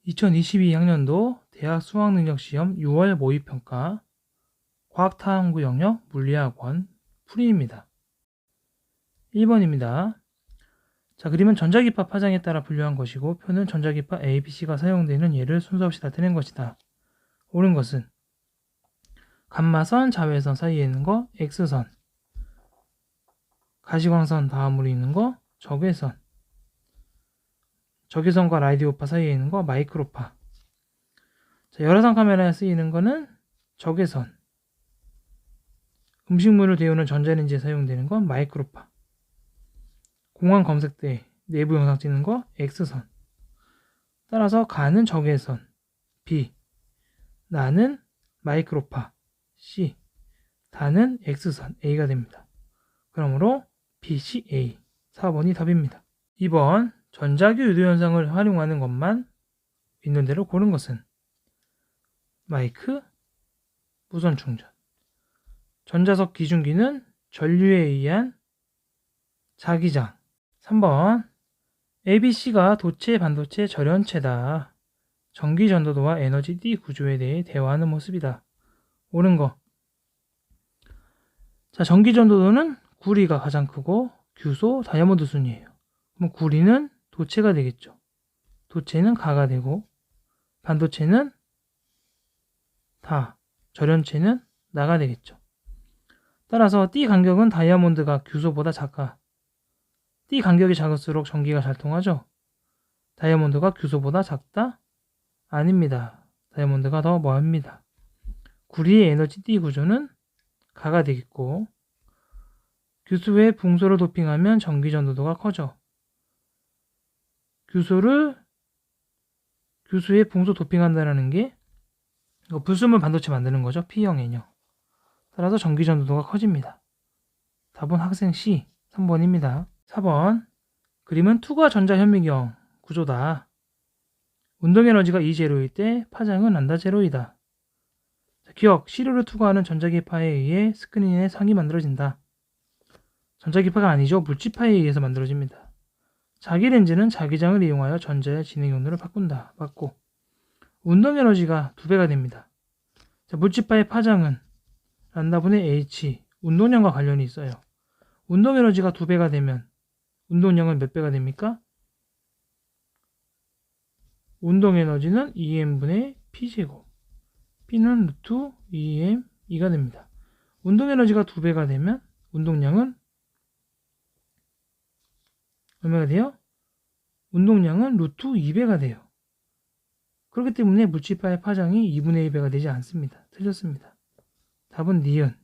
2022학년도 대학 수학능력시험 6월 모의평가 과학탐구 영역 물리학원 풀이입니다. 1번입니다. 자, 그림은 전자기파 파장에 따라 분류한 것이고 표는 전자기파 A, B, C가 사용되는 예를 순서 없이 나타낸 것이다. 옳은 것은 감마선, 자외선 사이에 있는 거 X선, 가시광선 다음으로 있는 거 적외선, 적외선과 라디오파 사이에 있는 거 마이크로파. 자, 열화상 카메라에 쓰이는 거는 적외선, 음식물을 데우는 전자레인지에 사용되는 건 마이크로파, 공항 검색대 내부 영상 찍는 거 X선. 따라서 가는 적외선 B, 나는 마이크로파 C, 다는 X선 A가 됩니다. 그러므로 B, C, A 4번이 답입니다. 2번 전자기 유도 현상을 활용하는 것만 있는 대로 고른 것은 마이크, 무선 충전. 전자석 기준기는 전류에 의한 자기장. 3번 ABC가 도체 반도체 절연체다. 전기 전도도와 에너지 D 구조에 대해 대화하는 모습이다. 옳은 거. 자, 전기 전도도는 구리가 가장 크고 규소, 다이아몬드 순이에요. 그럼 구리는 도체가 되겠죠. 도체는 가가 되고 반도체는 다, 절연체는 나가 되겠죠. 따라서 D 간격은 다이아몬드가 규소보다 작아. D 간격이 작을수록 전기가 잘 통하죠. 다이아몬드가 규소보다 작다? 아닙니다. 다이아몬드가 더 멀습니다. 구리의 에너지 D 구조는 가가 되겠고 규소에 붕소를 도핑하면 전기 전도도가 커져. 규소에 붕소 도핑한다는 게 불순물 반도체 만드는 거죠. P형 N형. 따라서 전기 전도도가 커집니다. 답은 학생 C 3번입니다. 4번 그림은 투과 전자 현미경 구조다. 운동 에너지가 E0일 때 파장은 란다 제로이다. 기억, 시료를 투과하는 전자기파에 의해 스크린의 상이 만들어진다. 전자기파가 아니죠. 물질파에 의해서 만들어집니다. 자기 렌즈는 자기장을 이용하여 전자의 진행 경로를 바꾼다. 맞고 운동 에너지가 2배가 됩니다. 자, 물질파의 파장은 란다분의 H, 운동량과 관련이 있어요. 운동 에너지가 2배가 되면 운동량은 몇 배가 됩니까? 운동 에너지는 EM분의 P제곱. P는 루트 2M 2가 됩니다. 운동 에너지가 2배가 되면 운동량은 얼마가 돼요? 운동량은 루트 2배가 돼요. 그렇기 때문에 물질파의 파장이 2분의 1배가 되지 않습니다. 틀렸습니다. 답은 니은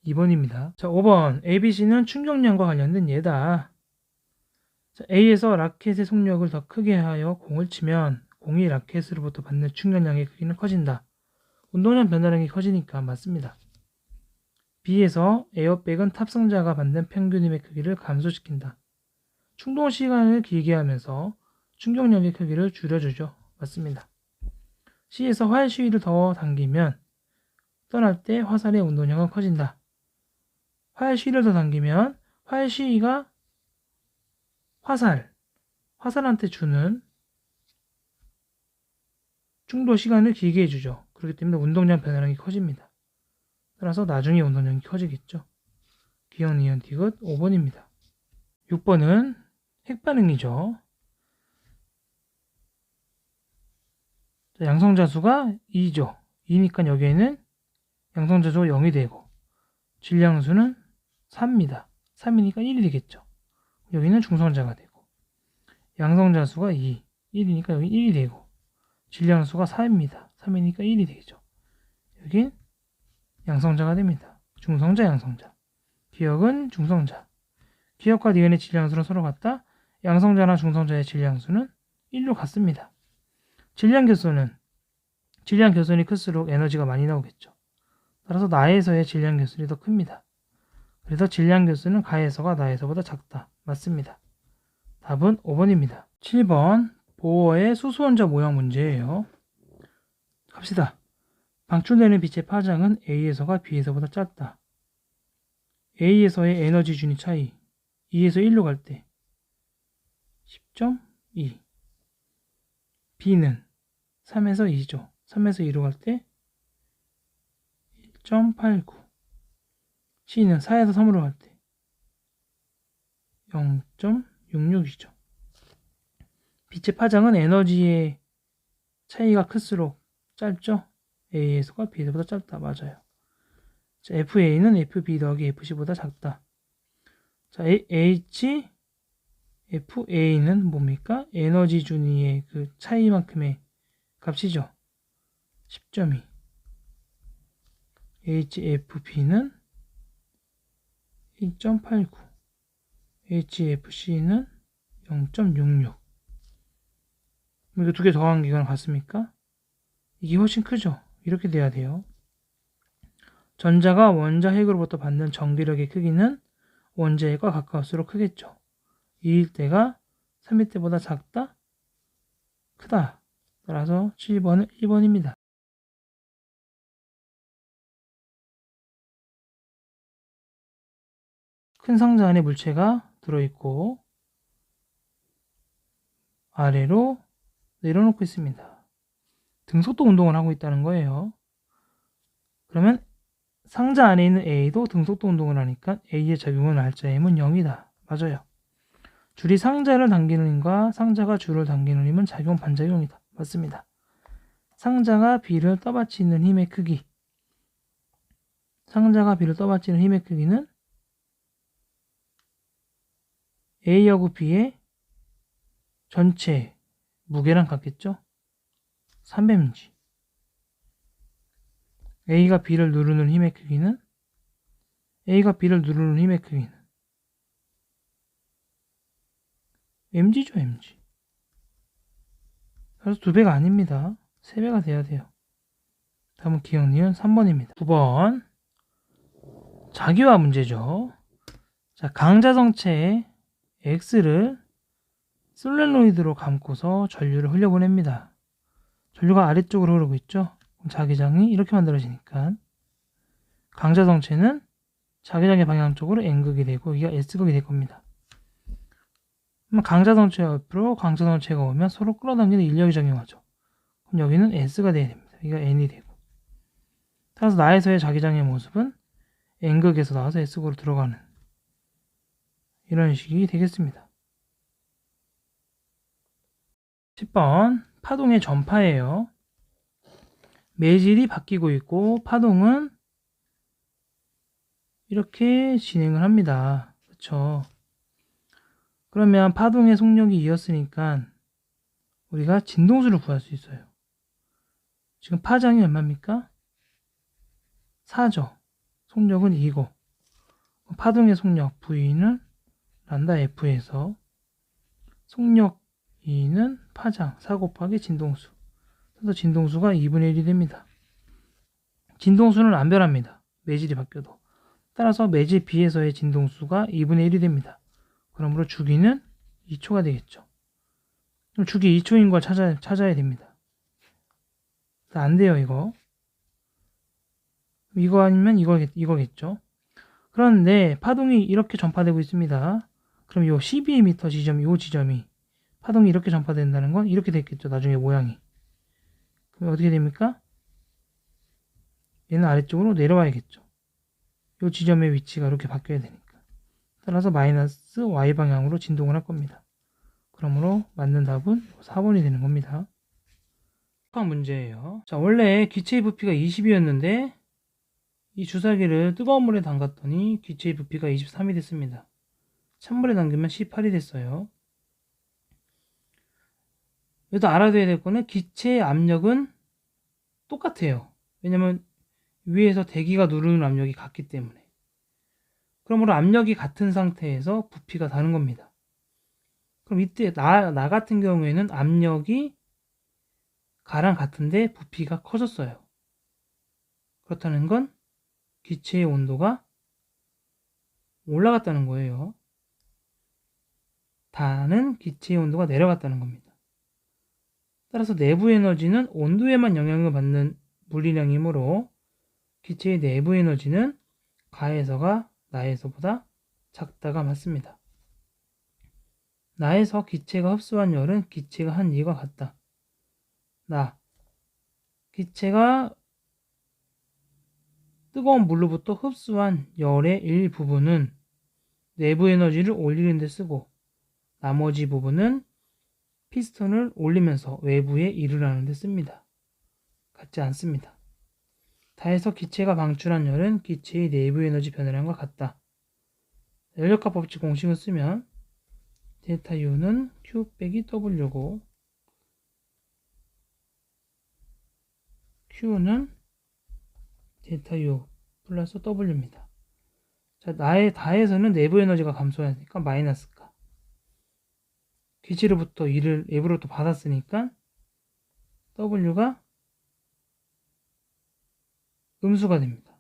2번입니다. 자, 5번 ABC는 충격량과 관련된 예다. 자, A에서 라켓의 속력을 더 크게 하여 공을 치면 공이 라켓으로부터 받는 충격량의 크기는 커진다. 운동량 변화량이 커지니까 맞습니다. B에서 에어백은 탑승자가 받는 평균 힘의 크기를 감소시킨다. 충동 시간을 길게 하면서 충격력의 크기를 줄여주죠. 맞습니다. C에서 활 시위를 더 당기면 떠날 때 화살의 운동량은 커진다. 활 시위를 더 당기면 활 시위가 화살한테 주는 충돌 시간을 길게 해주죠. 그렇기 때문에 운동량 변화량이 커집니다. 따라서 나중에 운동량이 커지겠죠. 기억, 니은, 디귿 5번입니다. 6번은 핵반응이죠. 자, 양성자수가 2죠. 2니까 여기에는 양성자수가 0이 되고 질량수는 3입니다. 3이니까 1이 되겠죠. 여기는 중성자가 되고 양성자수가 2, 1이니까 여기 1이 되고 질량수가 4입니다. 3이니까 1이 되겠죠. 여긴 양성자가 됩니다. 중성자, 양성자. 기억은 중성자. 기억과 니은의 질량수는 서로 같다. 양성자나 중성자의 질량수는 1로 같습니다. 질량 개수는 클수록 에너지가 많이 나오겠죠. 따라서 나에서의 질량 개수는 더 큽니다. 그래서 질량 개수는 가에서가 나에서보다 작다. 맞습니다. 답은 5번입니다. 7번 보어의 수소원자 모형 문제예요. 갑시다. 방출되는 빛의 파장은 A에서가 B에서보다 작다. A에서의 에너지 준위 차이 2에서 1로 갈 때 10.2. B는 3에서 2죠. 3에서 2로 갈 때 1.89. C는 4에서 3으로 갈 때 0.66이죠. 빛의 파장은 에너지의 차이가 클수록 짧죠? A에서가 B에서보다 짧다. 맞아요. 자, FA는 FB 더하기 FC보다 작다. 자, HFA는 뭡니까? 에너지 준위의 그 차이만큼의 값이죠. 10.2. HFB는 1.89. HFC는 0.66. 이거 두 개 더한 기간 같습니까? 이게 훨씬 크죠? 이렇게 돼야 돼요. 전자가 원자핵으로부터 받는 전기력의 크기는 원자핵과 가까울수록 크겠죠. 2일 때가 3일 때보다 작다? 크다. 따라서 7번은 1번입니다. 큰 상자 안에 물체가 들어있고 아래로 내려놓고 있습니다. 등속도 운동을 하고 있다는 거예요. 그러면 상자 안에 있는 A도 등속도 운동을 하니까 A의 작용은 R자의 힘은 0이다. 맞아요. 줄이 상자를 당기는 힘과 상자가 줄을 당기는 힘은 작용 반작용이다. 맞습니다. 상자가 B를 떠받치는 힘의 크기. 상자가 B를 떠받치는 힘의 크기는 A하고 B의 전체 무게랑 같겠죠? 300mg. A가 B를 누르는 힘의 크기는 A가 B를 누르는 힘의 크기는 mg죠, mg. 그래서 2배가 아닙니다. 3배가 돼야 돼요. 다음은 기억 니은 3번입니다. 9번 자기화 문제죠. 자, 강자성체 X를 솔레노이드로 감고서 전류를 흘려보냅니다. 전류가 아래쪽으로 흐르고 있죠. 그럼 자기장이 이렇게 만들어지니까 강자성체는 자기장의 방향 쪽으로 N극이 되고 이게 S극이 될 겁니다. 그럼 강자성체 옆으로 강자성체가 오면 서로 끌어당기는 인력이 작용하죠. 그럼 여기는 S가 돼야 됩니다. 여기가 N이 되고. 따라서 나에서의 자기장의 모습은 N극에서 나와서 S극으로 들어가는 이런 식이 되겠습니다. 10번 파동의 전파예요. 매질이 바뀌고 있고 파동은 이렇게 진행을 합니다. 그렇죠? 그러면 파동의 속력이 2였으니까 우리가 진동수를 구할 수 있어요. 지금 파장이 얼마입니까? 4죠. 속력은 2고 파동의 속력 V는 란다 F에서 속력 2는 파장 4 곱하기 진동수. 그래서 진동수가 2분의 1이 됩니다. 진동수는 안 변합니다. 매질이 바뀌어도. 따라서 매질 B에서의 진동수가 2분의 1이 됩니다. 그러므로 주기는 2초가 되겠죠. 그럼 주기 2초인 걸 찾아야 됩니다. 안 돼요, 이거. 이거 아니면 이거겠죠. 그런데 파동이 이렇게 전파되고 있습니다. 그럼 이 12m 지점이 파동이 이렇게 전파된다는 건 이렇게 됐겠죠. 나중에 모양이. 그럼 어떻게 됩니까? 얘는 아래쪽으로 내려와야겠죠. 이 지점의 위치가 이렇게 바뀌어야 되니까. 따라서 마이너스 Y방향으로 진동을 할 겁니다. 그러므로 맞는 답은 4번이 되는 겁니다. 다음 문제예요. 자, 원래 기체의 부피가 20이었는데 이 주사기를 뜨거운 물에 담갔더니 기체의 부피가 23이 됐습니다. 찬물에 담기면 18이 됐어요. 여기서 알아둬야 될 거는 기체의 압력은 똑같아요. 왜냐면 위에서 대기가 누르는 압력이 같기 때문에. 그러므로 압력이 같은 상태에서 부피가 다른 겁니다. 그럼 이때 나 같은 경우에는 압력이 가랑 같은데 부피가 커졌어요. 그렇다는 건 기체의 온도가 올라갔다는 거예요. 다는 기체의 온도가 내려갔다는 겁니다. 따라서 내부 에너지는 온도에만 영향을 받는 물리량이므로 기체의 내부 에너지는 가에서가 나에서보다 작다가 맞습니다. 나에서 기체가 흡수한 열은 기체가 한 일과 같다. 나 기체가 뜨거운 물로부터 흡수한 열의 일부분은 내부 에너지를 올리는 데 쓰고 나머지 부분은 피스톤을 올리면서 외부에 이르라는 데 씁니다. 같지 않습니다. 다해서 기체가 방출한 열은 기체의 내부 에너지 변화량과 같다. 열역학 법칙 공식을 쓰면 데이터 U는 Q 빼기 W고 Q는 데이터 U 플러스 W입니다. 자, 나의 다해서는 내부 에너지가 감소하니까 마이너스가. 기체로부터 이를 외부로부터 받았으니까 W가 음수가 됩니다.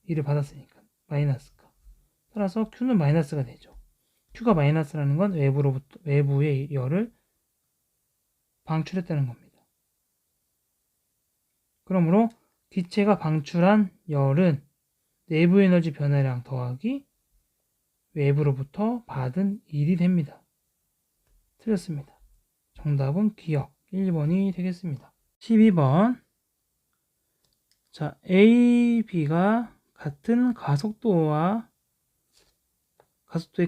이를 받았으니까 마이너스가. 따라서 Q는 마이너스가 되죠. Q가 마이너스라는 건 외부의 열을 방출했다는 겁니다. 그러므로 기체가 방출한 열은 내부 에너지 변화량 더하기 외부로부터 받은 일이 됩니다. 틀렸습니다. 정답은 기억 1번이 되겠습니다. 12번. 자, A, B가 같은 가속도의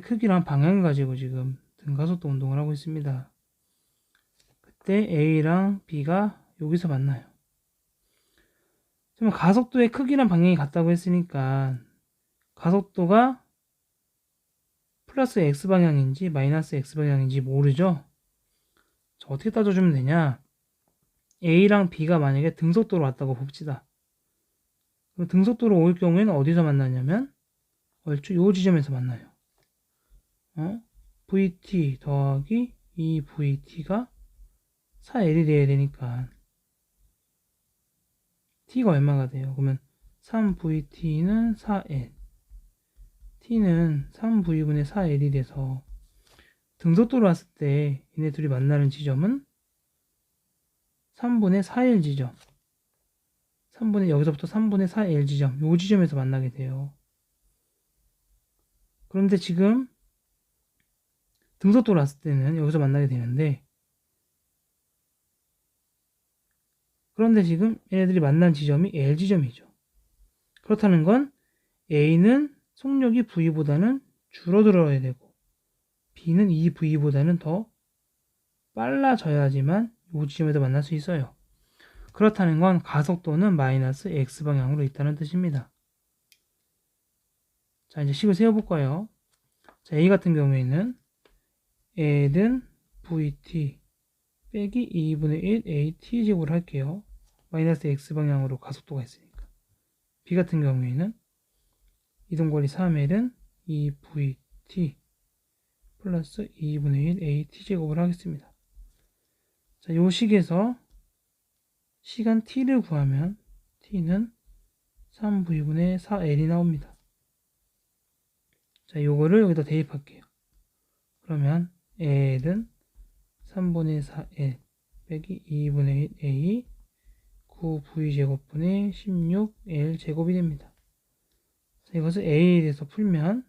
크기랑 방향을 가지고 지금 등가속도 운동을 하고 있습니다. 그때 A랑 B가 여기서 만나요. 지금 가속도의 크기랑 방향이 같다고 했으니까 가속도가 플러스 X방향인지 마이너스 X방향인지 모르죠? 자, 어떻게 따져주면 되냐? A랑 B가 만약에 등속도로 왔다고 봅시다. 그럼 등속도로 올 경우에는 어디서 만나냐면 얼추 요 지점에서 만나요. VT 더하기 2VT가 4L이 돼야 되니까 T가 얼마가 돼요? 그러면 3VT는 4L T는 3V분의 4L이 돼서 등속도로 왔을 때 얘네 둘이 만나는 지점은 3분의 4L 지점 여기서부터 3분의 4L 지점 요 지점에서 만나게 돼요. 그런데 지금 등속도로 왔을 때는 여기서 만나게 되는데 그런데 지금 얘네들이 만난 지점이 L 지점이죠. 그렇다는 건 A는 속력이 V보다는 줄어들어야 되고 B는 이 V보다는 더 빨라져야지만 이 지점에서 만날 수 있어요. 그렇다는 건 가속도는 마이너스 X방향으로 있다는 뜻입니다. 자, 이제 식을 세워볼까요? 자, A 같은 경우에는 L은 VT 빼기 2분의 1 AT제곱을 할게요. 마이너스 X방향으로 가속도가 있으니까. B 같은 경우에는 이동거리 3L은 2VT 플러스 2분의 1 AT제곱을 하겠습니다. 자, 요 식에서 시간 T를 구하면 T는 3V분의 4L이 나옵니다. 자, 요거를 여기다 대입할게요. 그러면 L은 3분의 4L 빼기 2분의 1 A 9V제곱분의 16L 제곱이 됩니다. 자, 이것을 A에 대해서 풀면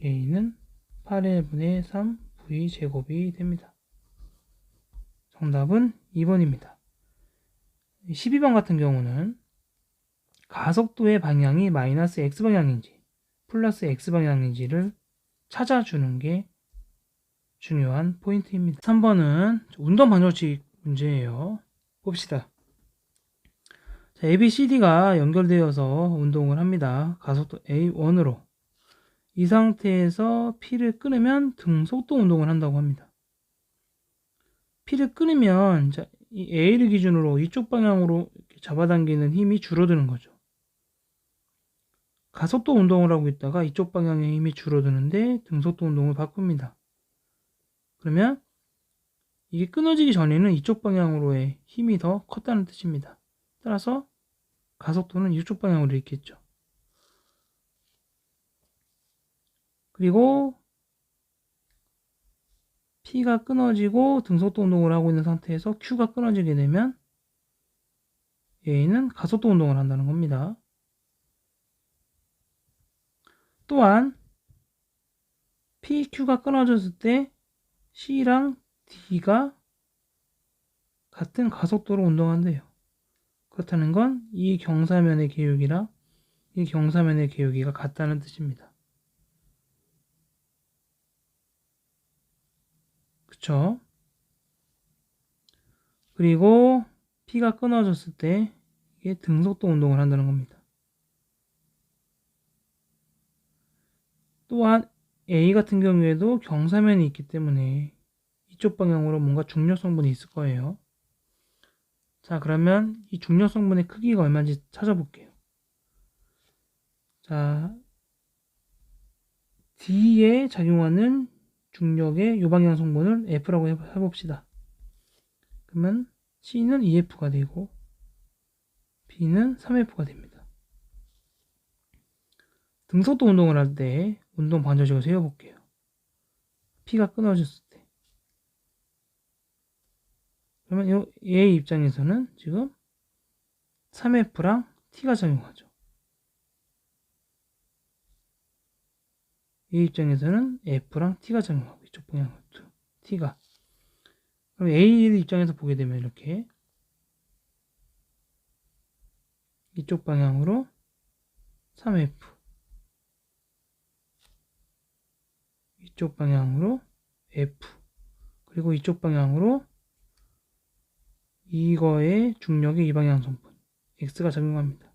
A는 8L분의 3V제곱이 됩니다. 정답은 2번입니다. 12번 같은 경우는 가속도의 방향이 마이너스 X방향인지 플러스 X방향인지를 찾아주는 게 중요한 포인트입니다. 3번은 운동 방정식 문제예요. 봅시다. 자, ABCD가 연결되어서 운동을 합니다. 가속도 A1으로. 이 상태에서 P를 끊으면 등속도 운동을 한다고 합니다. P를 끊으면 자, 이 A를 기준으로 이쪽 방향으로 잡아당기는 힘이 줄어드는 거죠. 가속도 운동을 하고 있다가 이쪽 방향의 힘이 줄어드는데 등속도 운동을 바꿉니다. 그러면 이게 끊어지기 전에는 이쪽 방향으로의 힘이 더 컸다는 뜻입니다. 따라서 가속도는 이쪽 방향으로 있겠죠. 그리고 P가 끊어지고 등속도 운동을 하고 있는 상태에서 Q가 끊어지게 되면 A는 가속도 운동을 한다는 겁니다. 또한 PQ가 끊어졌을 때 C랑 D가 같은 가속도로 운동한대요. 그렇다는 건 이 경사면의 기울기랑 이 경사면의 기울기가 같다는 뜻입니다. 그쵸? 그리고 P가 끊어졌을 때 이게 등속도 운동을 한다는 겁니다. 또한 A 같은 경우에도 경사면이 있기 때문에 이쪽 방향으로 뭔가 중력 성분이 있을 거예요. 자, 그러면 이 중력 성분의 크기가 얼마인지 찾아볼게요. 자, D에 작용하는 중력의 요방향 성분을 F라고 해봅시다. 그러면 C는 2F가 되고 B는 3F가 됩니다. 등속도 운동을 할 때 운동 방정식을 세워볼게요. P가 끊어졌을 때. 그러면 얘의 입장에서는 지금 3F랑 T가 작용하죠. 얘 입장에서는 F랑 T가 작용하고 이쪽 방향으로 T가. 그럼 A 입장에서 보게 되면 이렇게 이쪽 방향으로 3F, 이쪽 방향으로 F, 그리고 이쪽 방향으로 이거의 중력의 이 방향 성분 X가 작용합니다.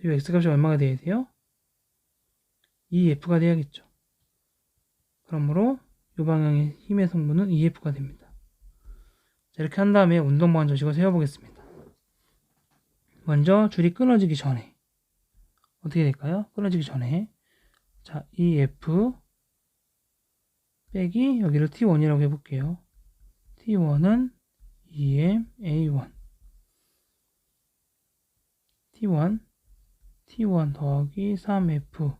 이 X값이 얼마가 돼야 돼요? 2F가 돼야겠죠. 그러므로 이 방향의 힘의 성분은 2F가 됩니다. 자, 이렇게 한 다음에 운동 방정식을 세워보겠습니다. 먼저 줄이 끊어지기 전에 어떻게 될까요? 끊어지기 전에 자, EF 빼기 여기를 T1이라고 해볼게요. T1은 EM A1 T1 더하기 3F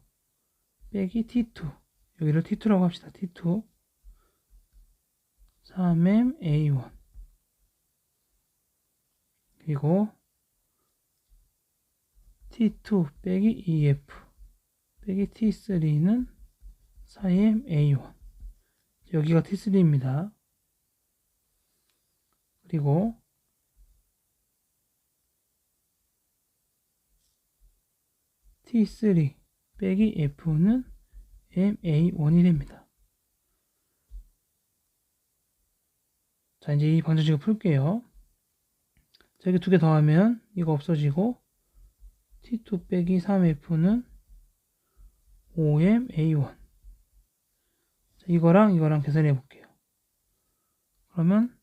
빼기 T2 여기를 T2라고 합시다. T2 3M A1 그리고 T2 빼기 EF 빼기 T3는 4M A1 여기가 T3입니다. 그리고 T3 빼기 F는 MA1이 됩니다. 자, 이제 이 방정식을 풀게요. 자, 여기 두 개 더하면 이거 없어지고 T2 빼기 3F는 5MA1 자, 이거랑 계산해 볼게요. 그러면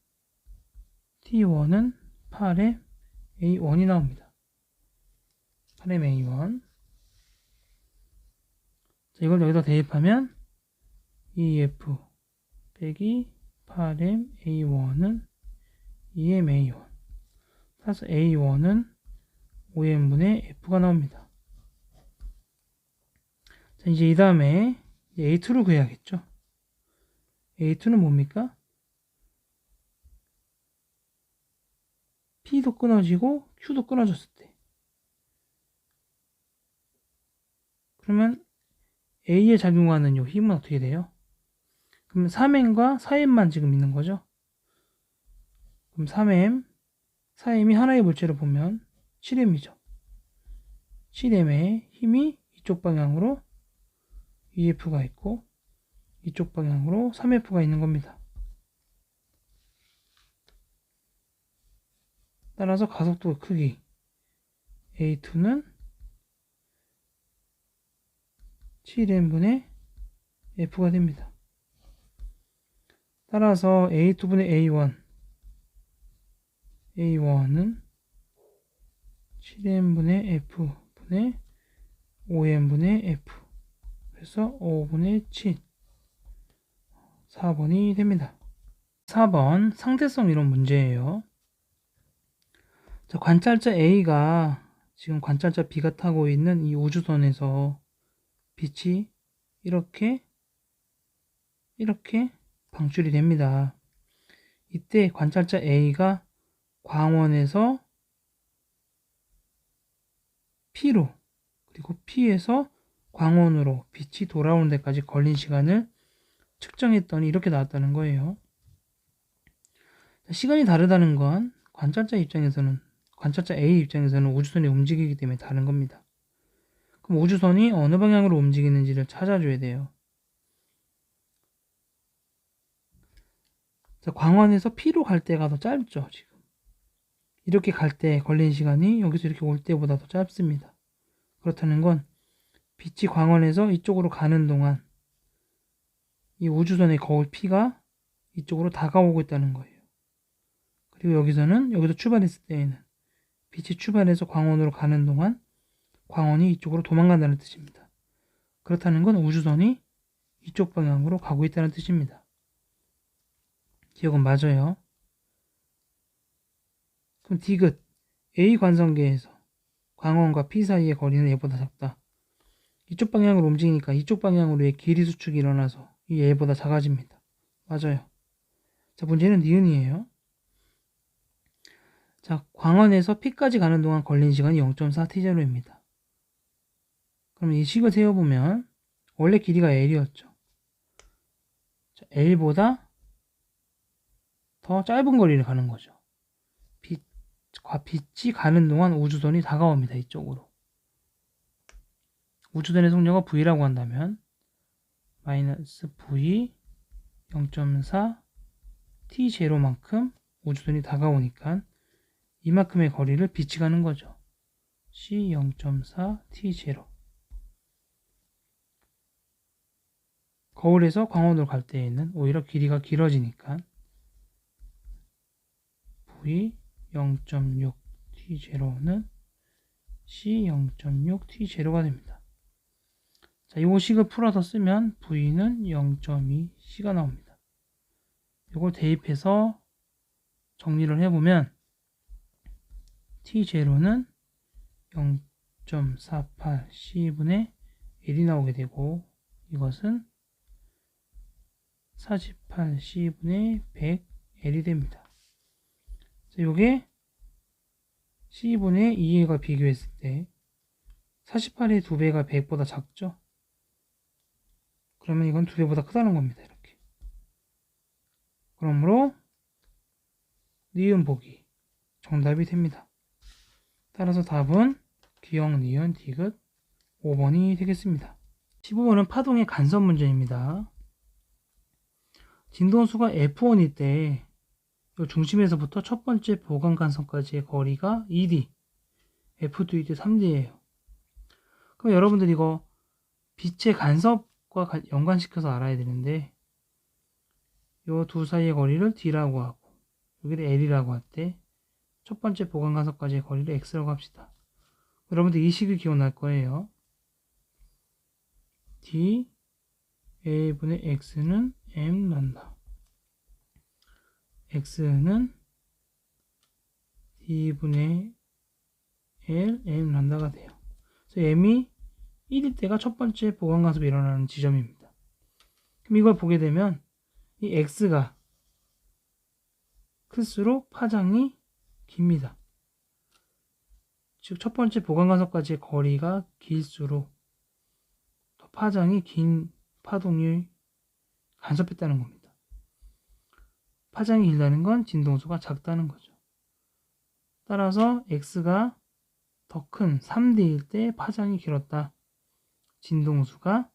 T1은 8MA1이 나옵니다. 8MA1 자, 이걸 여기다 대입하면 EF 빼기 8MA1은 2MA1 따라서 A1은 5M분의 F가 나옵니다. 자, 이제 이 다음에 A2를 구해야겠죠. A2는 뭡니까? P도 끊어지고 Q도 끊어졌을 때 그러면 A에 작용하는 이 힘은 어떻게 돼요? 그럼 3M과 4M만 지금 있는 거죠. 그럼 3M, 4M이 하나의 물체를 보면 7M이죠. 7M의 힘이 이쪽 방향으로 EF가 있고 이쪽 방향으로 3F가 있는 겁니다. 따라서 가속도 크기 A2는 7M분의 F가 됩니다. 따라서 A2분의 A1은 7M분의 F분의 5M분의 F 그래서 5분의 7 4번이 됩니다. 4번 상대성 이론 문제예요. 자, 관찰자 A가 지금 관찰자 B가 타고 있는 이 우주선에서 빛이 이렇게 방출이 됩니다. 이때 관찰자 A가 광원에서 P로 그리고 P에서 광원으로 빛이 돌아오는 데까지 걸린 시간을 측정했더니 이렇게 나왔다는 거예요. 시간이 다르다는 건 관찰자 입장에서는 관찰자 A 입장에서는 우주선이 움직이기 때문에 다른 겁니다. 그럼 우주선이 어느 방향으로 움직이는지를 찾아줘야 돼요. 자, 광원에서 P로 갈 때가 더 짧죠, 지금. 이렇게 갈 때 걸린 시간이 여기서 이렇게 올 때보다 더 짧습니다. 그렇다는 건 빛이 광원에서 이쪽으로 가는 동안 이 우주선의 거울 P가 이쪽으로 다가오고 있다는 거예요. 그리고 여기서 출발했을 때에는 빛이 출발해서 광원으로 가는 동안 광원이 이쪽으로 도망간다는 뜻입니다. 그렇다는 건 우주선이 이쪽 방향으로 가고 있다는 뜻입니다. 기억은 맞아요. 그럼 디귿 A 관성계에서 광원과 P 사이의 거리는 얘보다 작다. 이쪽 방향으로 움직이니까 이쪽 방향으로의 길이 수축이 일어나서 이 얘보다 작아집니다. 맞아요. 자, 문제는 니은이에요. 자, 광원에서 P까지 가는 동안 걸린 시간이 0.4t0입니다. 그럼 이 식을 세어보면 원래 길이가 L이었죠. 자, L보다 더 짧은 거리를 가는 거죠. 빛이 가는 동안 우주선이 다가옵니다. 이쪽으로. 우주선의 속력을 V라고 한다면 마이너스 V 0.4 T0만큼 우주선이 다가오니까 이만큼의 거리를 빛이 가는 거죠. C 0.4 T0. 거울에서 광원으로 갈 때에는 오히려 길이가 길어지니까 V 0.6 T0는 C 0.6 T0가 됩니다. 자, 이 식을 풀어서 쓰면 V는 0.2 C가 나옵니다. 이걸 대입해서 정리를 해보면 T0는 0.48 C분의 L이 나오게 되고 이것은 48 C분의 100 L이 됩니다. 자, 요게 C분의 2과 비교했을 때 48의 2배가 100보다 작죠? 그러면 이건 2배보다 크다는 겁니다. 이렇게. 그러므로 니은 보기 정답이 됩니다. 따라서 답은 기역, 니은, 디귿 5번이 되겠습니다. 15번은 파동의 간섭 문제입니다. 진동수가 F1일 때 중심에서부터 첫 번째 보강 간섭까지의 거리가 2D, F2일 때 3D예요. 그럼 여러분들 이거 빛의 간섭과 연관시켜서 알아야 되는데 이 두 사이의 거리를 D라고 하고 여기를 L이라고 할 때 첫 번째 보강 간섭까지의 거리를 X라고 합시다. 여러분들 이 식을 기억날 거예요. D A분의 X는 M 란다. X는 D분의 L M 란다가 돼요. 그래서 M이 1일 때가 첫 번째 보강 간섭이 일어나는 지점입니다. 그럼 이걸 보게 되면 이 X가 클수록 파장이 깁니다. 즉 첫 번째 보강 간섭까지의 거리가 길수록 더 파장이 긴 파동이 간섭했다는 겁니다. 파장이 길다는 건 진동수가 작다는 거죠. 따라서 X가 더 큰 3D일 때 파장이 길었다. 진동수가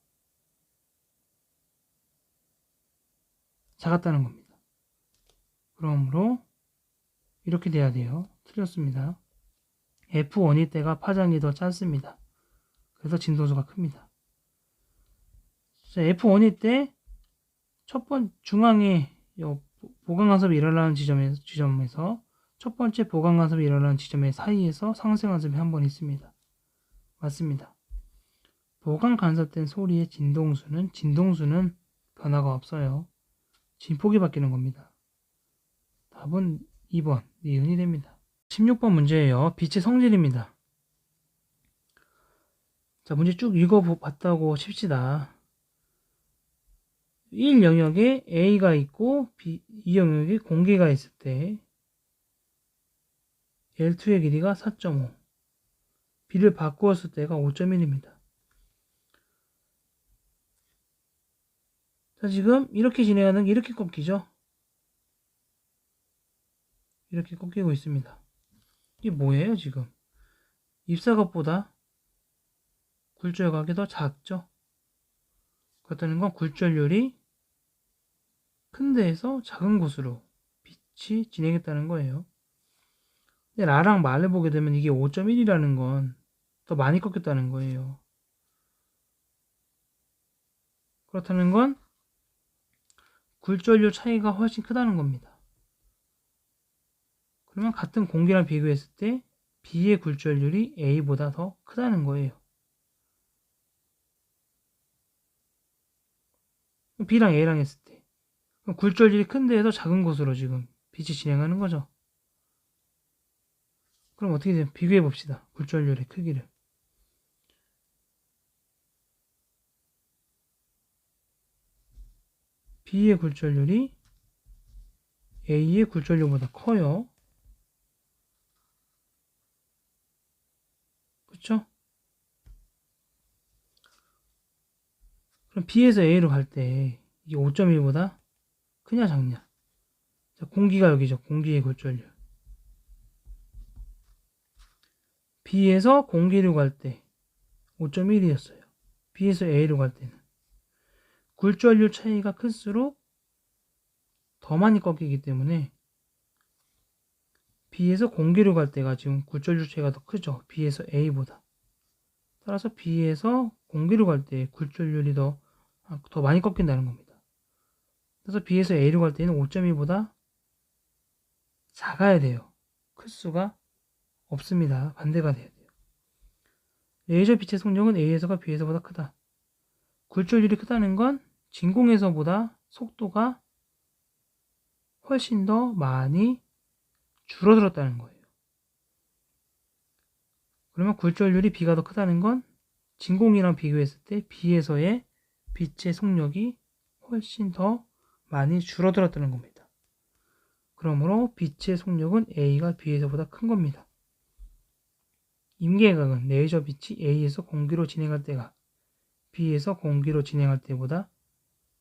작았다는 겁니다. 그러므로 이렇게 돼야 돼요. 틀렸습니다. F1일 때가 파장이 더 짧습니다. 그래서 진동수가 큽니다. 자, F1일 때 첫 번째 중앙에 보강 간섭이 일어나는 지점에서 첫 번째 보강 간섭이 일어나는 지점의 사이에서 상쇄 간섭이 한 번 있습니다. 맞습니다. 보강 간섭된 소리의 진동수는 변화가 없어요. 진폭이 바뀌는 겁니다. 답은 2번 니은이 됩니다. 16번 문제예요. 빛의 성질입니다. 자, 문제 쭉 읽어봤다고 칩시다. 1 영역에 A가 있고 2 영역에 공기가 있을 때 L2의 길이가 4.5 B를 바꾸었을 때가 5.1입니다. 자, 지금 이렇게 진행하는 게 이렇게 꺾이죠? 이렇게 꺾이고 있습니다. 이게 뭐예요 지금? 입사각보다 굴절각이 더 작죠? 그렇다는 건 굴절률이 큰 데에서 작은 곳으로 빛이 진행했다는 거예요. 근데 라랑 말을 보게 되면 이게 5.1이라는 건 더 많이 꺾였다는 거예요. 그렇다는 건 굴절률 차이가 훨씬 크다는 겁니다. 그러면 같은 공기랑 비교했을 때 B의 굴절률이 A보다 더 크다는 거예요. B랑 A랑 했을 때 그럼 굴절률이 큰 데에서 작은 곳으로 지금 빛이 진행하는 거죠. 그럼 어떻게 돼요? 비교해 봅시다. 굴절률의 크기를. B의 굴절률이 A의 굴절률보다 커요. 그쵸? 그럼 B에서 A로 갈 때 이게 5.1보다 크냐 작냐? 자, 공기가 여기죠. 공기의 굴절률. B에서 공기로 갈 때 5.1이었어요. B에서 A로 갈 때는. 굴절률 차이가 클수록 더 많이 꺾이기 때문에 B에서 공기로 갈 때가 지금 굴절률 차이가 더 크죠. B에서 A보다. 따라서 B에서 공기로 갈 때 굴절률이 더 많이 꺾인다는 겁니다. 그래서 B에서 A로 갈 때는 5.2보다 작아야 돼요. 클 수가 없습니다. 반대가 돼야 돼요. 레이저 빛의 속력은 A에서가 B에서보다 크다. 굴절률이 크다는 건 진공에서보다 속도가 훨씬 더 많이 줄어들었다는 거예요. 그러면 굴절률이 B가 더 크다는 건 진공이랑 비교했을 때 B에서의 빛의 속력이 훨씬 더 많이 줄어들었다는 겁니다. 그러므로 빛의 속력은 A가 B에서보다 큰 겁니다. 임계각은 레이저 빛이 A에서 공기로 진행할 때가 B에서 공기로 진행할 때보다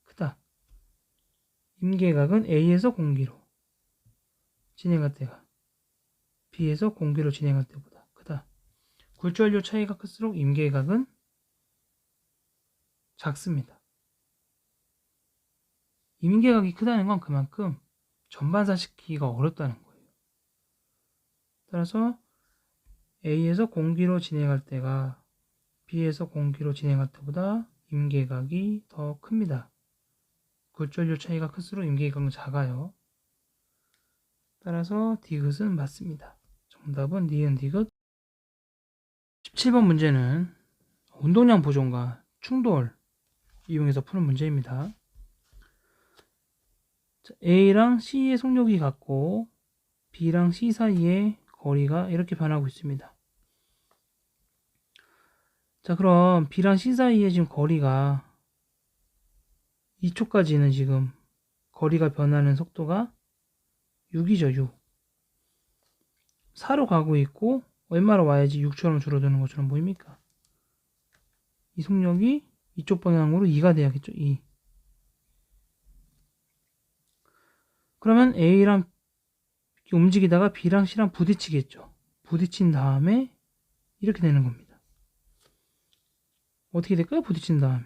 크다. 임계각은 A에서 공기로 진행할 때가 B에서 공기로 진행할 때보다 크다. 굴절률 차이가 클수록 임계각은 작습니다. 임계각이 크다는 건 그만큼 전반사시키기가 어렵다는 거예요. 따라서 A에서 공기로 진행할 때가 B에서 공기로 진행할 때보다 임계각이 더 큽니다. 굴절률 차이가 클수록 임계각은 작아요. 따라서 디귿은 맞습니다. 정답은 니은 디귿. 17번 문제는 운동량 보존과 충돌 이용해서 푸는 문제입니다. A랑 C의 속력이 같고 B랑 C 사이의 거리가 이렇게 변하고 있습니다. 자, 그럼 B랑 C 사이의 지금 거리가 2초까지는 지금 거리가 변하는 속도가 6이죠, 6. 4로 가고 있고 얼마로 와야지 6처럼 줄어드는 것처럼 보입니까? 이 속력이 이쪽 방향으로 2가 돼야겠죠, 2. 그러면 A랑 움직이다가 B랑 C랑 부딪히겠죠. 부딪힌 다음에 이렇게 되는 겁니다. 어떻게 될까요? 부딪힌 다음에.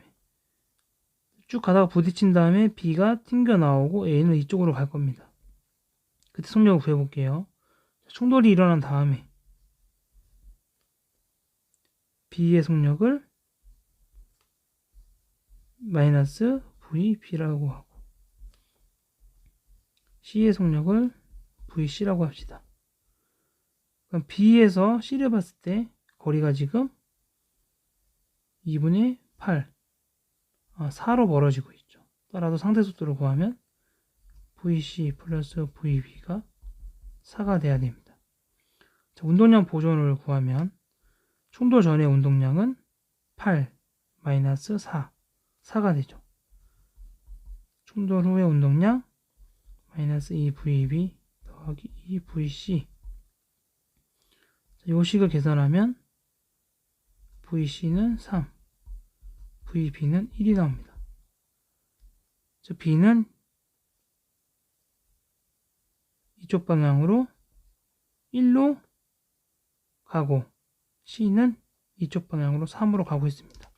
쭉 가다가 부딪힌 다음에 B가 튕겨 나오고 A는 이쪽으로 갈 겁니다. 그때 속력을 구해볼게요. 충돌이 일어난 다음에 B의 속력을 마이너스 VB라고 하고 C의 속력을 VC라고 합시다. 그럼 B에서 C를 봤을 때 거리가 지금 2분의 8 4로 멀어지고 있죠. 따라서 상대속도를 구하면 VC 플러스 VB가 4가 돼야 됩니다. 자, 운동량 보존을 구하면 충돌 전의 운동량은 8 마이너스 4가 되죠. 충돌 후의 운동량 마이너스 2VB 더하기 2VC. 이 식을 계산하면 VC는 3, VB는 1이 나옵니다. 저 B는 이쪽 방향으로 1로 가고 C는 이쪽 방향으로 3으로 가고 있습니다.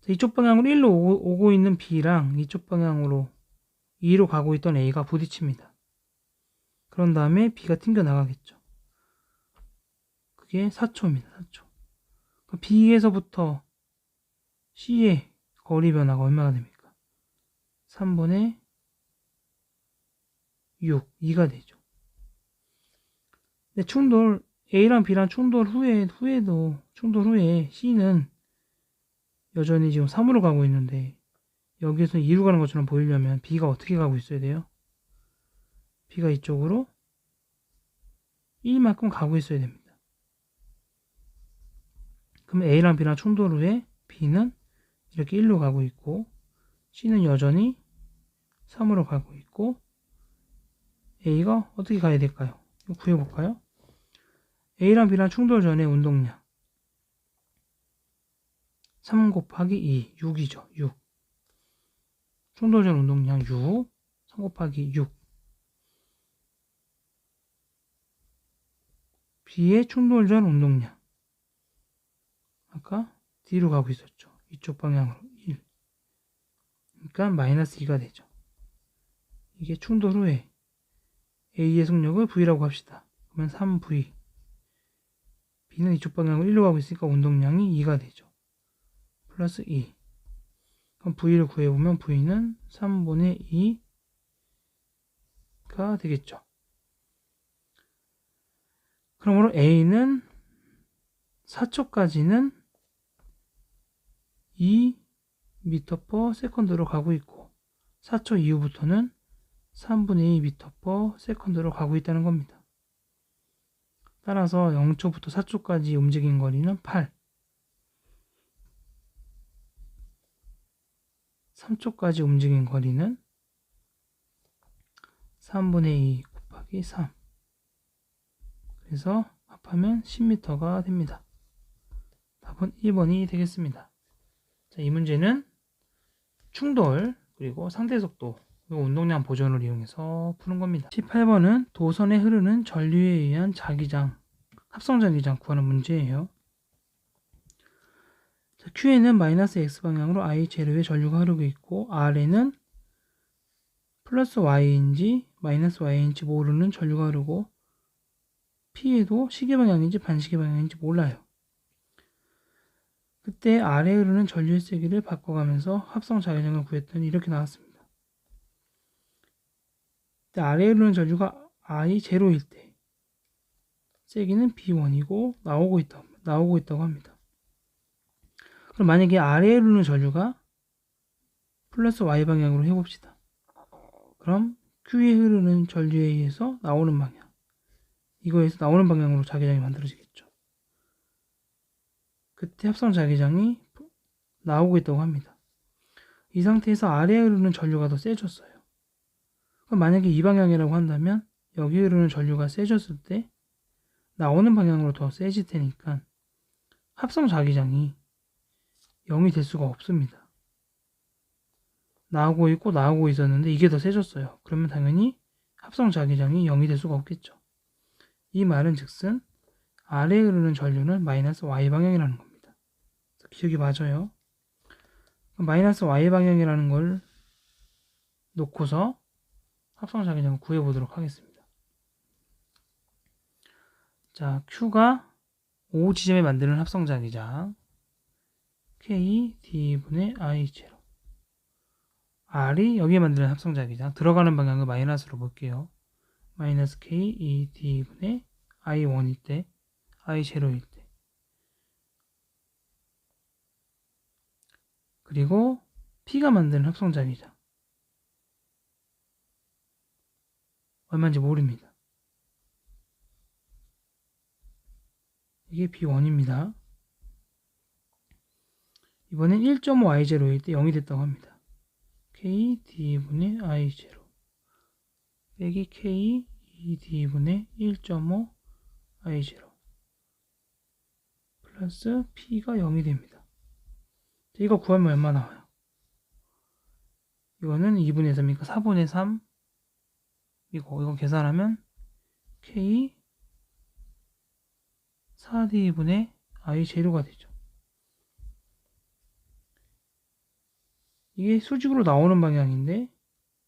자, 이쪽 방향으로 1로 오고 있는 B랑 이쪽 방향으로 2로 가고 있던 A가 부딪힙니다. 그런 다음에 B가 튕겨 나가겠죠. 그게 4초입니다. 4초. B에서부터 C의 거리 변화가 얼마나 됩니까? 3분의 6, 2가 되죠. 근데 충돌, A랑 B랑 충돌 후에 C는 여전히 지금 3으로 가고 있는데, 여기에서 2로 가는 것처럼 보이려면 B가 어떻게 가고 있어야 돼요? B가 이쪽으로 1만큼 가고 있어야 됩니다. 그럼 A랑 B랑 충돌 후에 B는 이렇게 1로 가고 있고, C는 여전히 3으로 가고 있고, A가 어떻게 가야 될까요? 이거 구해볼까요? A랑 B랑 충돌 전에 운동량 3 곱하기 2, 6이죠. 6. 충돌 전 운동량 6, 3 곱하기 6. B의 충돌 전 운동량. 아까 D로 가고 있었죠. 이쪽 방향으로 1. 그러니까 마이너스 2가 되죠. 이게 충돌 후에 A의 속력을 V라고 합시다. 그러면 3V. B는 이쪽 방향으로 1로 가고 있으니까 운동량이 2가 되죠. 플러스 2. 그럼 V를 구해보면 V는 3분의 2가 되겠죠. 그러므로 A는 4초까지는 2m/s로 가고 있고 4초 이후부터는 3분의 2m/s로 가고 있다는 겁니다. 따라서 0초부터 4초까지 움직인 거리는 8. 3초까지 움직인 거리는 3분의 2 곱하기 3. 그래서 합하면 10m가 됩니다. 답은 1번이 되겠습니다. 자, 이 문제는 충돌 그리고 상대속도 그리고 운동량 보존을 이용해서 푸는 겁니다. 18번은 도선에 흐르는 전류에 의한 자기장, 합성자기장 구하는 문제예요. 자, Q에는 마이너스 X방향으로 I 제로의 전류가 흐르고 있고 R에는 플러스 Y인지 마이너스 Y인지 모르는 전류가 흐르고 P에도 시계방향인지 반시계방향인지 몰라요. 그때 R에 흐르는 전류의 세기를 바꿔가면서 합성자기장을 구했더니 이렇게 나왔습니다. R에 흐르는 전류가 I0일 때 세기는 B1이고 나오고 있다고 합니다. 그럼 만약에 R에 흐르는 전류가 플러스 Y 방향으로 해봅시다. 그럼 Q에 흐르는 전류에 의해서 나오는 방향, 이거에서 나오는 방향으로 자기장이 만들어지겠죠. 그때 합성 자기장이 나오고 있다고 합니다. 이 상태에서 R에 흐르는 전류가 더 세졌어요. 그럼 만약에 이 방향이라고 한다면 여기 흐르는 전류가 세졌을 때 나오는 방향으로 더 세질 테니까 합성 자기장이 0이 될 수가 없습니다. 나오고 있고 나오고 있었는데 이게 더 세졌어요. 그러면 당연히 합성 자기장이 0이 될 수가 없겠죠. 이 말은 즉슨 R에 흐르는 전류는 마이너스 Y 방향이라는 겁니다. 기억이 맞아요. 마이너스 Y 방향이라는 걸 놓고서 합성 자기장을 구해보도록 하겠습니다. 자, Q가 O 지점에 만드는 합성 자기장 K D분의 I0. R이 여기에 만드는 합성 자기장 들어가는 방향을 마이너스로 볼게요. 마이너스 K D분의 I1일 때 I0일 때 그리고 P가 만드는 합성 자기장 얼마인지 모릅니다. 이게 B1입니다. 이번엔 1.5I0일 때 0이 됐다고 합니다. K D분의 I0 빼기 K D분의 1.5 I0 플러스 P가 0이 됩니다. 이거 구하면 얼마 나와요? 이거는 2분의 3이니까 4분의 3 이거 계산하면 K 4D분의 I 제로가 되죠. 이게 수직으로 나오는 방향인데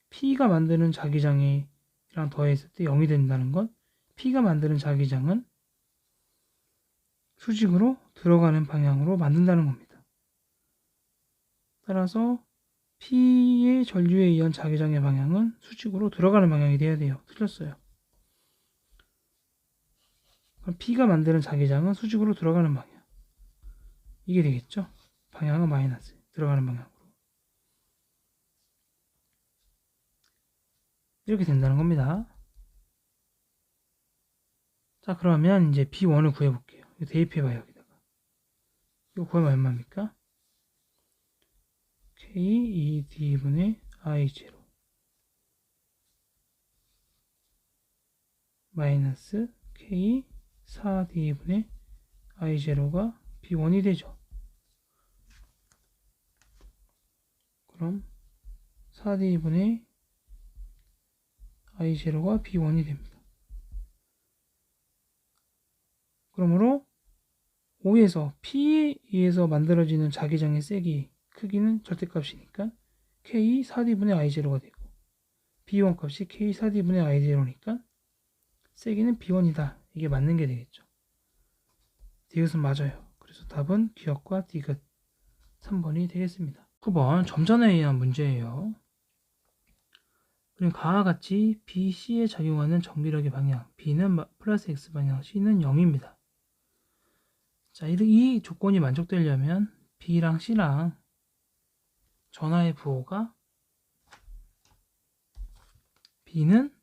P가 만드는 자기장이랑 더했을 때 0이 된다는 건 P가 만드는 자기장은 수직으로 들어가는 방향으로 만든다는 겁니다. 따라서 P의 전류에 의한 자기장의 방향은 수직으로 들어가는 방향이 돼야 돼요. 틀렸어요. 그럼 P가 만드는 자기장은 수직으로 들어가는 방향. 이게 되겠죠? 방향은 마이너스. 들어가는 방향으로. 이렇게 된다는 겁니다. 자, 그러면 이제 B1을 구해볼게요. 이거 대입해봐요, 여기다가. 이거 구하면 얼마입니까? K2D분의 I0 마이너스 K4D분의 I0가 B1이 되죠. 그럼 4D분의 I0가 B1이 됩니다. 그러므로 O에서 P에 의해서 만들어지는 자기장의 세기 크기는 절대값이니까 K4D분의 I0가 되고 B1 값이 K4D분의 I0니까 세기는 B1이다. 이게 맞는 게 되겠죠. 디귿은 맞아요. 그래서 답은 기역과 디귿 3번이 되겠습니다. 9번 점전에 의한 문제예요. 그럼 가와 같이 B, C에 작용하는 전기력의 방향 B는 플러스 X 방향, C는 0입니다. 자, 이 조건이 만족되려면 B랑 C랑 전하의 부호가 B는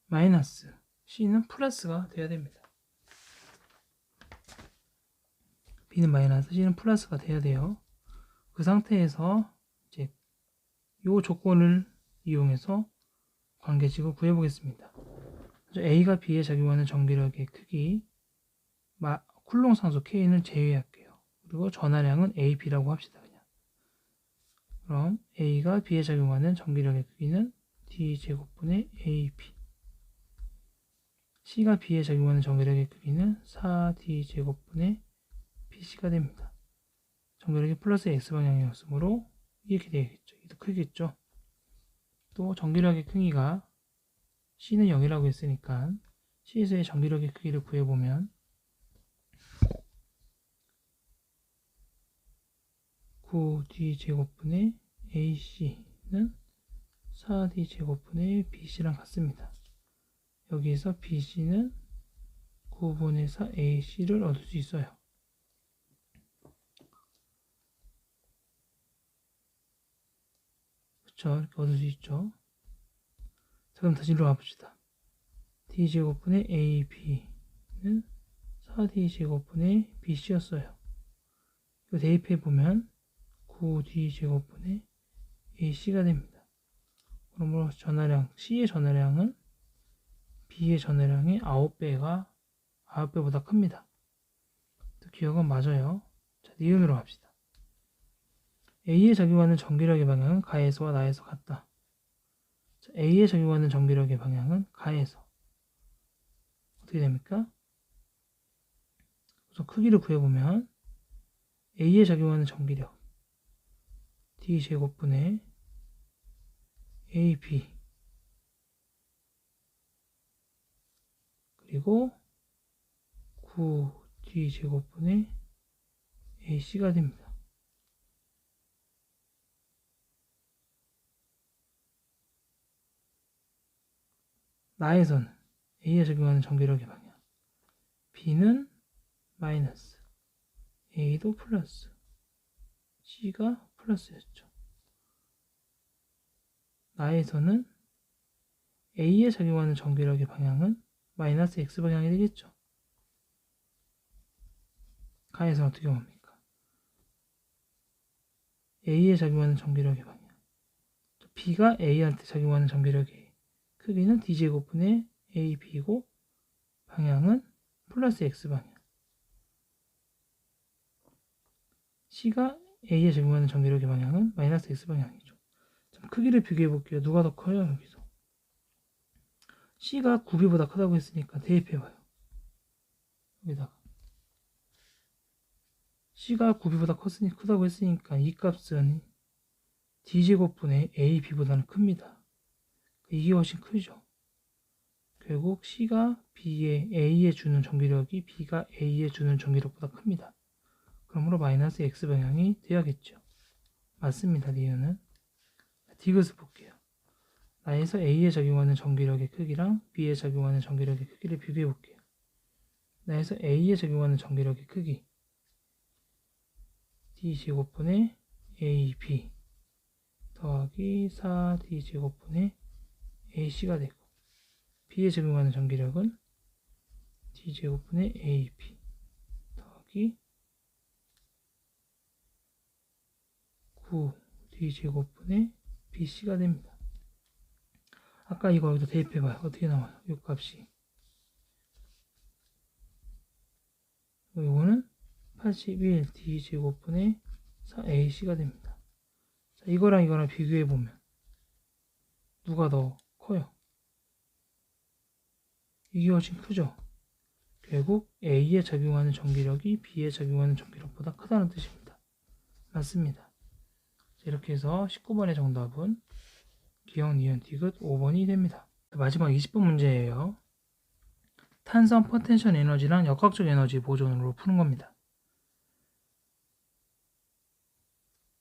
마이너스, C는 플러스가 돼야 됩니다. B는 마이너스, C는 플러스가 돼야 돼요. 그 상태에서 이제 이 조건을 이용해서 관계식을 구해보겠습니다. A가 B에 작용하는 전기력의 크기, 쿨롱 상수 K는 제외할게요. 그리고 전하량은 AB라고 합시다. 그냥. 그럼 A가 B에 작용하는 전기력의 크기는 D제곱분의 AB. C가 B에 작용하는 전기력의 크기는 4D제곱분의 BC가 됩니다. 전기력이 플러스 X방향이었으므로 이렇게 되겠죠. 이게 더 크겠죠. 또 전기력의 크기가 C는 0이라고 했으니까 C에서의 전기력의 크기를 구해보면 9D제곱분의 AC는 4D제곱분의 BC랑 같습니다. 여기에서 BC는 9분의 4 AC를 얻을 수 있어요. 그렇죠? 이렇게 얻을 수 있죠. 자, 그럼 다시 일로 와봅시다. D제곱분의 AB는 4D제곱분의 BC였어요. 이거 대입해보면 9D제곱분의 AC가 됩니다. 그러므로 전하량, C의 전하량은 B의 전하량의 9배보다 큽니다. 기억은 맞아요. 자, 니은으로 합시다. A에 작용하는 전기력의 방향은 가에서와 나에서 같다. 자, A에 작용하는 전기력의 방향은 가에서. 어떻게 됩니까? 그래서 크기를 구해보면 A에 작용하는 전기력 D제곱분의 AB 그리고 9D제곱분의 AC가 됩니다. 나에서는 A에 적용하는 전기력의 방향 B는 마이너스 A도 플러스 C가 플러스였죠. 나에서는 A에 작용하는 전기력의 방향은 마이너스 X 방향이 되겠죠. 가에서는 어떻게 봅니까? A에 작용하는 전기력의 방향 B가 A한테 작용하는 전기력의 크기는 D제곱분의 AB이고 방향은 플러스 X 방향 C가 A에 적용하는 전기력의 방향은 마이너스 X 방향이죠. 자, 크기를 비교해 볼게요. 누가 더 커요? 여기서 C가 9B보다 크다고 했으니까 대입해봐요. 여기다가 C가 9B보다 크다고 했으니까 이 값은 D제곱분의 AB보다는 큽니다. 이게 훨씬 크죠. 결국 C가 A에 주는 전기력이 B가 A에 주는 전기력보다 큽니다. 그러므로 마이너스 X방향이 되어야겠죠. 맞습니다. 리은은. 디귿을 볼게요. 나에서 A에 적용하는 전기력의 크기랑 B에 적용하는 전기력의 크기를 비교해 볼게요. 나에서 A에 적용하는 전기력의 크기 D제곱분의 AB 더하기 4D제곱분의 AC가 되고, B에 적용하는 전기력은 D제곱분의 AB 더하기 9D제곱분의 BC가 됩니다. 아까 이거 여기다 대입해봐요. 어떻게 나와요? 이 값이. 이거는 81D제곱분의 4AC가 됩니다. 자, 이거랑 비교해보면 누가 더 커요? 이게 훨씬 크죠? 결국 A에 적용하는 전기력이 B에 적용하는 전기력보다 크다는 뜻입니다. 맞습니다. 이렇게 해서 19번의 정답은 기억, 니은, 디귿 5번이 됩니다. 마지막 20번 문제예요. 탄성 포텐셜 에너지랑 역학적 에너지 보존으로 푸는 겁니다.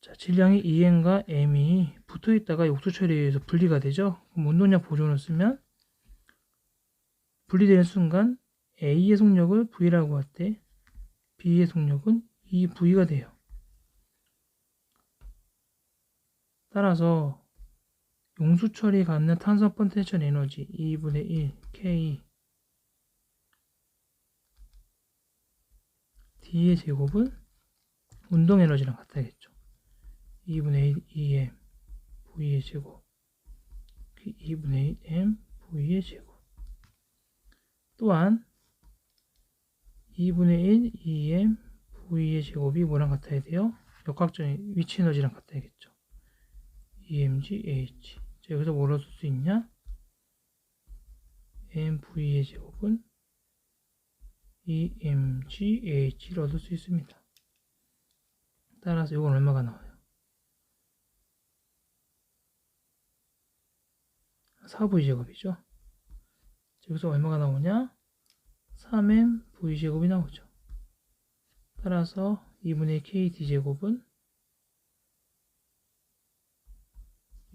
자, 질량이 EM과 M이 붙어 있다가 욕조 처리에 의해서 분리가 되죠. 그럼 운동량 보존을 쓰면 분리되는 순간 A의 속력을 V라고 할 때 B의 속력은 EV가 돼요. 따라서 용수 처리 갖는 탄성 포텐셜 에너지 2분의 1 K D의 제곱은 운동 에너지랑 같아야겠죠. 2분의 1 EM V의 제곱 2분의 1 M V의 제곱. 또한 2분의 1 EM V의 제곱이 뭐랑 같아야 돼요? 역학적 위치 에너지랑 같아야겠죠. EMG H. 자, 여기서 뭐라 쓸 수 있냐? MV의 제곱은 EMG H를 얻을 수 있습니다. 따라서 이건 얼마가 나와요? 4V 제곱이죠. 여기서 얼마가 나오냐? 3M V 제곱이 나오죠. 따라서 2분의 KD 제곱은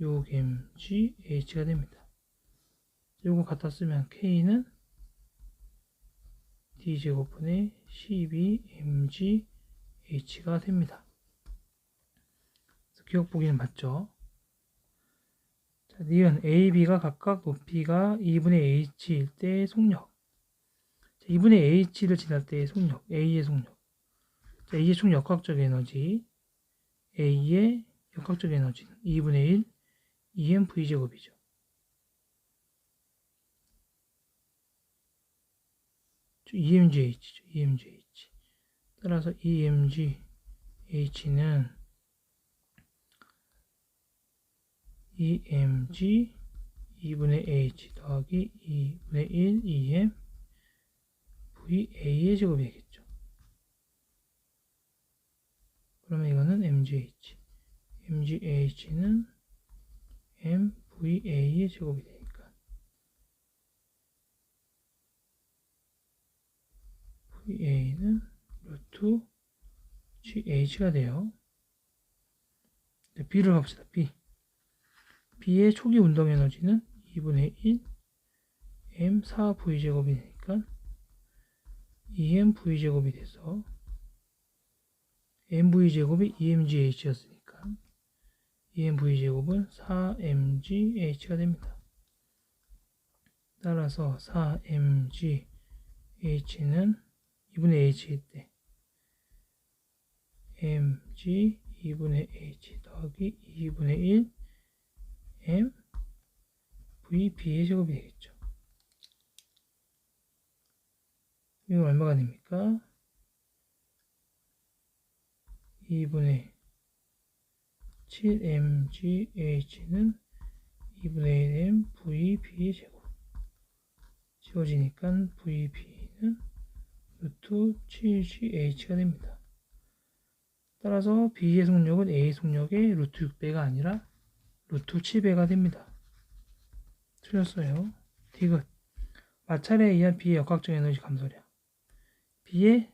6mg h가 됩니다. 요거 갖다 쓰면 K는 D 제곱분의 12mg h가 됩니다. 기억 보기는 맞죠? 자, 니은 A, B가 각각 높이가 2분의 h일 때의 속력. 자, 2분의 h를 지날 때의 속력, A의 속력. 자, A의 총 역학적 에너지, A의 역학적 에너지는 2분의 1 EMV 제곱이죠. EMGH죠. EMGH. 따라서 EMGH는 EMG 2분의 H 더하기 2분의 1 EM VA의 제곱이 되겠죠. 그러면 이거는 MGH. MGH는 MVA의 제곱이 되니까 VA는 루트 GH가 돼요. B를 갑시다. B의 초기 운동 에너지는 2분의 1 M4V 제곱이 되니까 EMV 제곱이 돼서 MV 제곱이 EMGH였으니까 EMV 제곱은 4MGH가 됩니다. 따라서 4MGH는 2분의 H일 때 MG 2분의 H 더하기 2분의 1 M VB의 제곱이 되겠죠. 이건 얼마가 됩니까? 2분의 7MGH는 2분의 1M VB의 제곱. 지워지니까 VB는 루트 7GH가 됩니다. 따라서 B의 속력은 A 속력의 루트 6배가 아니라 루트 7배가 됩니다. 틀렸어요. 디귿. 마찰에 의한 B의 역학적 에너지 감소량. B의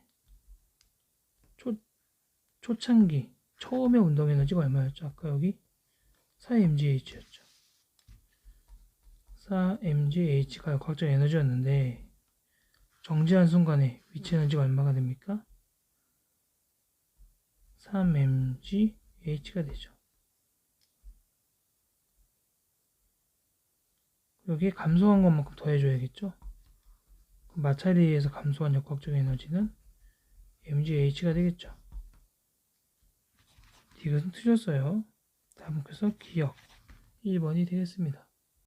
초창기, 처음의 운동 에너지가 얼마였죠? 아까 여기 4mgh였죠. 4mgh가 역학적 에너지였는데 정지한 순간에 위치 에너지가 얼마가 됩니까? 3mgh가 되죠. 여기에 감소한 것만큼 더해줘야겠죠? 마찰에 의해서 감소한 역학적 에너지는 mgh가 되겠죠. 이것은 틀렸어요. 다음 그래서 기억 1번이 되겠습니다.